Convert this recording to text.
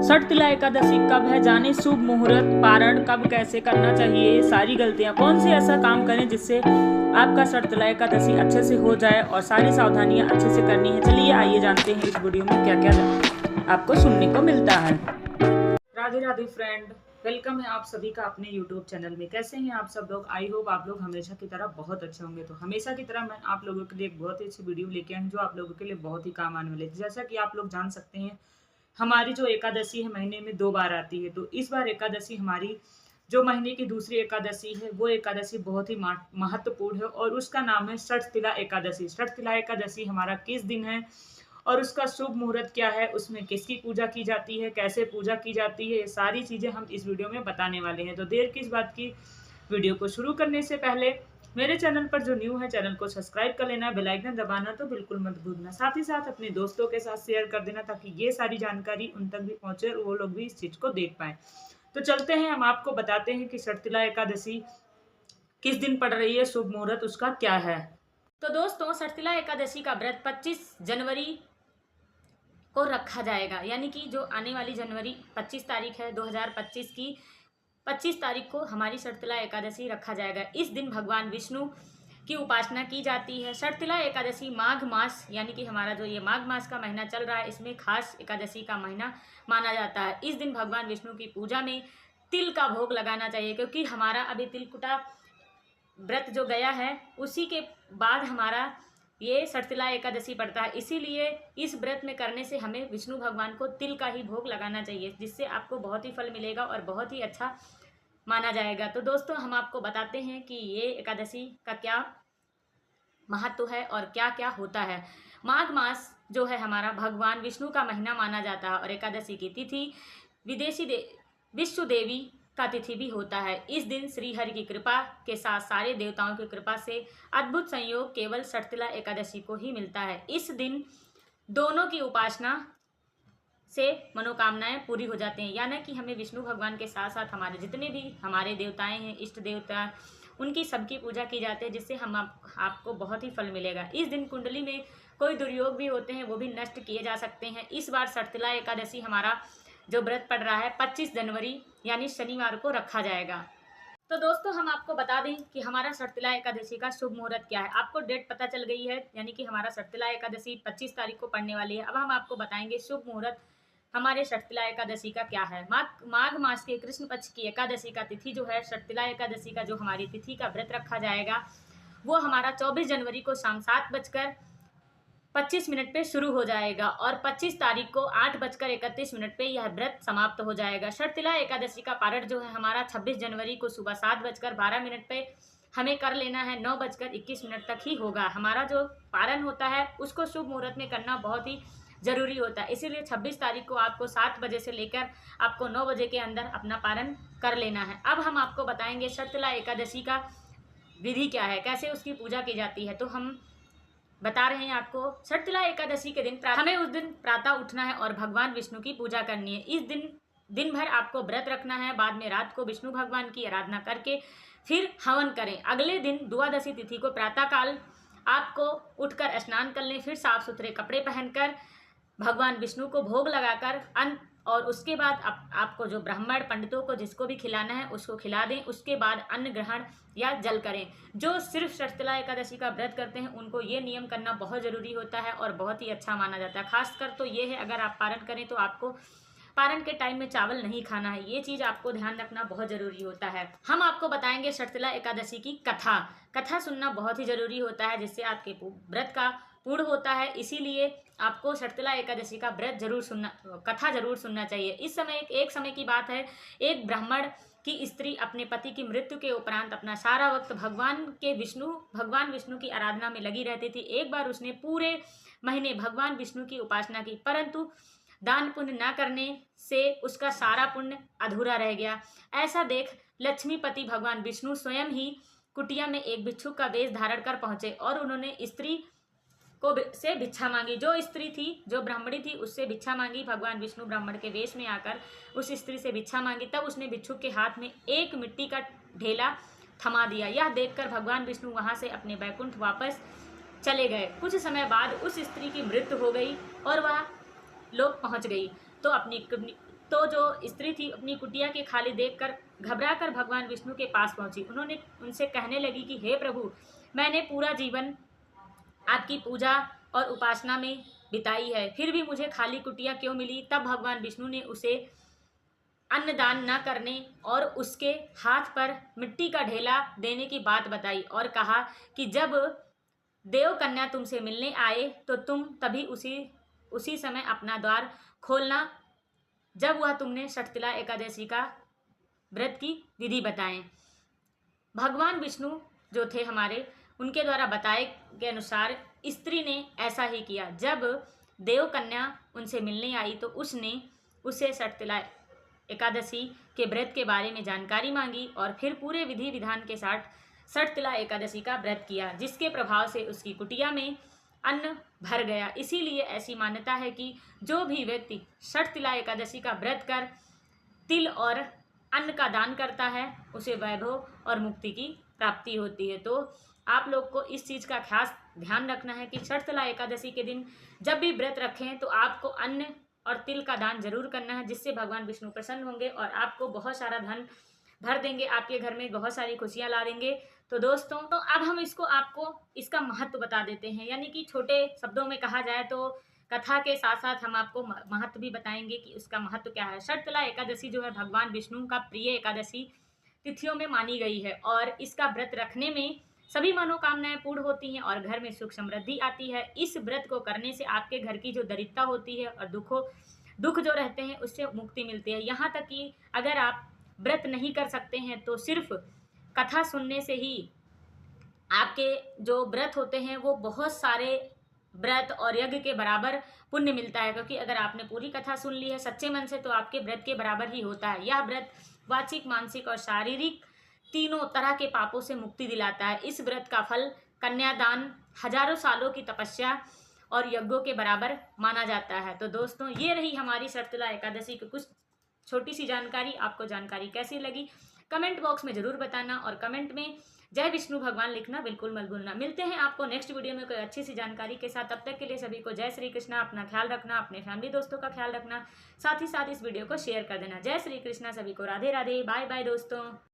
षटतिला एकादशी कब है, जाने शुभ मुहूर्त, पारण कब कैसे करना चाहिए, सारी गलतियां, कौन सी ऐसा काम करें जिससे आपका षटतिला एकादशी अच्छे से हो जाए और सारी सावधानियां अच्छे से करनी है। चलिए आइए जानते हैं इस वीडियो में क्या क्या आपको सुनने को मिलता है। राधे राधे फ्रेंड, वेलकम है आप सभी का अपने यूट्यूब चैनल में। कैसे हैं आप सब लोग? आई होप आप लोग हमेशा की तरह बहुत अच्छे होंगे। तो हमेशा की तरह मैं आप लोगों के लिए एक बहुत ही अच्छी वीडियो लेके आई हूँ जो आप लोगों के लिए बहुत ही काम आने वाली है। जैसा कि आप लोग जान सकते हैं, हमारी जो एकादशी है महीने में 2 बार आती है। तो इस बार एकादशी हमारी जो महीने की दूसरी एकादशी है, वो एकादशी बहुत ही महत्वपूर्ण है और उसका नाम है षटतिला एकादशी। षटतिला एकादशी हमारा किस दिन है और उसका शुभ मुहूर्त क्या है, उसमें किसकी पूजा की जाती है, कैसे पूजा की जाती है, ये सारी चीजें हम इस वीडियो में बताने वाले हैं। तो देर किस बात की, वीडियो को शुरू करने से पहले मेरे चैनल पर जो न्यू है चैनल को सब्सक्राइब कर लेना, बेल आइकन दबाना तो बिल्कुल मत भूलना। साथ ही साथ अपने दोस्तों के साथ शेयर कर देना ताकि ये सारी जानकारी उन तक भी पहुंचे और वो लोग भी इस चीज को देख पाए। तो चलते हैं, हम आपको बताते हैं कि षटतिला एकादशी किस दिन पड़ रही है, शुभ मुहूर्त उसका क्या है। तो दोस्तों, षटतिला एकादशी का व्रत 25 जनवरी को रखा जाएगा, यानी कि जो आने वाली जनवरी 25 तारीख है 2025 की 25 तारीख को हमारी षटतिला एकादशी रखा जाएगा। इस दिन भगवान विष्णु की उपासना की जाती है। षटतिला एकादशी माघ मास, यानी कि हमारा जो ये माघ मास का महीना चल रहा है, इसमें खास एकादशी का महीना माना जाता है। इस दिन भगवान विष्णु की पूजा में तिल का भोग लगाना चाहिए, क्योंकि हमारा अभी तिलकुटा व्रत जो गया है उसी के बाद हमारा ये षटतिला एकादशी पड़ता है। इसीलिए इस व्रत में करने से हमें विष्णु भगवान को तिल का ही भोग लगाना चाहिए, जिससे आपको बहुत ही फल मिलेगा और बहुत ही अच्छा माना जाएगा। तो दोस्तों, हम आपको बताते हैं कि ये एकादशी का क्या महत्व है और क्या क्या होता है। माघ मास जो है हमारा भगवान विष्णु का महीना माना जाता है और एकादशी की तिथि विश्व देवी का तिथि भी होता है। इस दिन श्री हरि की कृपा के साथ सारे देवताओं की कृपा से अद्भुत संयोग केवल षटतिला एकादशी को ही मिलता है। इस दिन दोनों की उपासना से मनोकामनाएं पूरी हो जाती हैं, यानी कि हमें विष्णु भगवान के साथ साथ हमारे जितने भी हमारे देवताएं हैं, इष्ट देवता, उनकी सबकी पूजा की जाती है, जिससे हम आपको बहुत ही फल मिलेगा। इस दिन कुंडली में कोई दुर्योग भी होते हैं वो भी नष्ट किए जा सकते हैं। इस बार षटतिला एकादशी हमारा जो व्रत पड़ रहा है 25 जनवरी यानी शनिवार को रखा जाएगा। तो दोस्तों, हम आपको बता दें कि हमारा षटतिला एकादशी का शुभ मुहूर्त क्या है। आपको डेट पता चल गई है, यानी कि हमारा षटतिला एकादशी 25 तारीख को पड़ने वाली है। अब हम आपको बताएंगे शुभ मुहूर्त हमारे षटतिला एकादशी का क्या है। माघ मास के कृष्ण पक्ष की एकादशी का तिथि जो है, षटतिला एकादशी का जो हमारी तिथि का व्रत रखा जाएगा, वो हमारा 24 जनवरी को शाम 7:25 पे शुरू हो जाएगा और 25 तारीख को 8:31 पे यह व्रत समाप्त हो जाएगा। षटतिला एकादशी का पारण जो है हमारा 26 जनवरी को सुबह 7:12 पे हमें कर लेना है, 9:21 तक ही होगा। हमारा जो पारण होता है उसको शुभ मुहूर्त में करना बहुत ही जरूरी होता है, इसीलिए 26 तारीख को आपको 7 बजे से लेकर आपको 9 बजे के अंदर अपना पारण कर लेना है। अब हम आपको बताएंगे षटतिला एकादशी का विधि क्या है, कैसे उसकी पूजा की जाती है। तो हम बता रहे हैं आपको, षटतिला एकादशी के दिन हमें उस दिन प्रातः उठना है और भगवान विष्णु की पूजा करनी है। इस दिन भर आपको व्रत रखना है। बाद में रात को विष्णु भगवान की आराधना करके फिर हवन करें। अगले दिन द्वादशी तिथि को प्रातः काल आपको उठकर स्नान कर लें, फिर साफ सुथरे कपड़े पहनकर भगवान विष्णु को भोग लगाकर और उसके बाद आपको जो ब्राह्मण पंडितों को जिसको भी खिलाना है उसको खिला दें। उसके बाद अन्न ग्रहण या जल करें। जो सिर्फ षटतिला एकादशी का व्रत करते हैं उनको ये नियम करना बहुत ज़रूरी होता है और बहुत ही अच्छा माना जाता है। खासकर तो ये है, अगर आप पारण करें तो आपको पारण के टाइम में चावल नहीं खाना है। ये चीज़ आपको ध्यान रखना बहुत ज़रूरी होता है। हम आपको बताएंगे षटतिला एकादशी की कथा सुनना बहुत ही ज़रूरी होता है, जिससे आपके व्रत का पूर्ण होता है। इसीलिए आपको षटतिला एकादशी का व्रत कथा जरूर सुनना चाहिए। इस समय एक समय की बात है, एक ब्राह्मण की स्त्री अपने पति की मृत्यु के उपरांत अपना सारा वक्त भगवान विष्णु की आराधना में लगी रहती थी। एक बार उसने पूरे महीने भगवान विष्णु की उपासना की, परंतु दान पुण्य न करने से उसका सारा पुण्य अधूरा रह गया। ऐसा देख लक्ष्मीपति भगवान विष्णु स्वयं ही कुटिया में एक भिक्षुक का वेश धारण कर पहुंचे और उन्होंने स्त्री से भिक्षा मांगी। जो स्त्री थी, जो ब्राह्मणी थी, उससे भिक्षा मांगी। भगवान विष्णु ब्राह्मण के वेश में आकर उस स्त्री से भिक्षा मांगी। तब उसने भिक्षुक के हाथ में एक मिट्टी का ढेला थमा दिया। यह देखकर भगवान विष्णु वहां से अपने बैकुंठ वापस चले गए। कुछ समय बाद उस स्त्री की मृत्यु हो गई और वह लोक पहुंच गई। तो अपनी तो जो स्त्री थी अपनी कुटिया के खाली देखकर घबराकर भगवान विष्णु के पास पहुंची। उन्होंने उनसे कहने लगी कि हे प्रभु, मैंने पूरा जीवन आपकी पूजा और उपासना में बिताई है, फिर भी मुझे खाली कुटिया क्यों मिली। तब भगवान विष्णु ने उसे अन्नदान न करने और उसके हाथ पर मिट्टी का ढेला देने की बात बताई और कहा कि जब देव कन्या तुमसे मिलने आए तो तुम तभी उसी समय अपना द्वार खोलना, जब वह तुमने षटतिला एकादशी का व्रत की विधि बताएं। भगवान विष्णु जो थे हमारे, उनके द्वारा बताए के अनुसार स्त्री ने ऐसा ही किया। जब देव कन्या उनसे मिलने आई तो उसने उसे षटतिला एकादशी के व्रत के बारे में जानकारी मांगी और फिर पूरे विधि विधान के साथ षटतिला एकादशी का व्रत किया, जिसके प्रभाव से उसकी कुटिया में अन्न भर गया। इसीलिए ऐसी मान्यता है कि जो भी व्यक्ति षटतिला एकादशी का व्रत कर तिल और अन्न का दान करता है, उसे वैभव और मुक्ति की प्राप्ति होती है। तो आप लोग को इस चीज़ का खास ध्यान रखना है कि षटतिला एकादशी के दिन जब भी व्रत रखें तो आपको अन्न और तिल का दान जरूर करना है, जिससे भगवान विष्णु प्रसन्न होंगे और आपको बहुत सारा धन भर देंगे, आपके घर में बहुत सारी खुशियां ला देंगे। तो दोस्तों, तो अब हम आपको इसका महत्व बता देते हैं, यानी कि छोटे शब्दों में कहा जाए तो कथा के साथ साथ हम आपको महत्व भी बताएंगे कि उसका महत्व क्या है। षटतिला एकादशी जो है भगवान विष्णु का प्रिय एकादशी तिथियों में मानी गई है और इसका व्रत रखने में सभी मनोकामनाएं पूर्ण होती हैं और घर में सुख समृद्धि आती है। इस व्रत को करने से आपके घर की जो दरिद्रता होती है और दुख जो रहते हैं उससे मुक्ति मिलती है। यहाँ तक कि अगर आप व्रत नहीं कर सकते हैं तो सिर्फ कथा सुनने से ही आपके जो व्रत होते हैं वो बहुत सारे व्रत और यज्ञ के बराबर पुण्य मिलता है, क्योंकि अगर आपने पूरी कथा सुन ली है सच्चे मन से तो आपके व्रत के बराबर ही होता है। यह व्रत वाचिक, मानसिक और शारीरिक तीनों तरह के पापों से मुक्ति दिलाता है। इस व्रत का फल कन्यादान, हजारों सालों की तपस्या और यज्ञों के बराबर माना जाता है। तो दोस्तों, ये रही हमारी षटतिला एकादशी की कुछ छोटी सी जानकारी। आपको जानकारी कैसी लगी कमेंट बॉक्स में जरूर बताना और कमेंट में जय विष्णु भगवान लिखना बिल्कुल मत भूलना। मिलते हैं आपको नेक्स्ट वीडियो में कोई अच्छी सी जानकारी के साथ। तब तक के लिए सभी को जय श्री कृष्णा। अपना ख्याल रखना, अपने फैमिली दोस्तों का ख्याल रखना, साथ ही साथ इस वीडियो को शेयर कर देना। जय श्री कृष्णा, सभी को राधे राधे, बाय बाय दोस्तों।